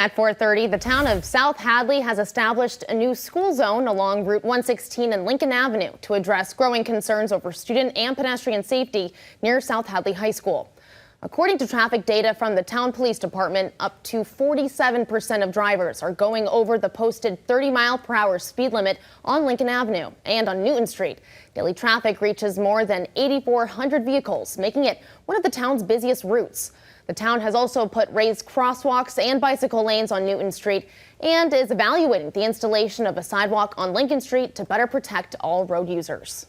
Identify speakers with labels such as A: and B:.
A: At 4:30, the town of South Hadley has established a new school zone along Route 116 and Lincoln Avenue to address growing concerns over student and pedestrian safety near South Hadley High School. According to traffic data from the town police department, up to 47% of drivers are going over the posted 30-mile-per-hour speed limit on Lincoln Avenue and on Newton Street. Daily traffic reaches more than 8,400 vehicles, making it one of the town's busiest routes. The town has also put raised crosswalks and bicycle lanes on Newton Street and is evaluating the installation of a sidewalk on Lincoln Street to better protect all road users.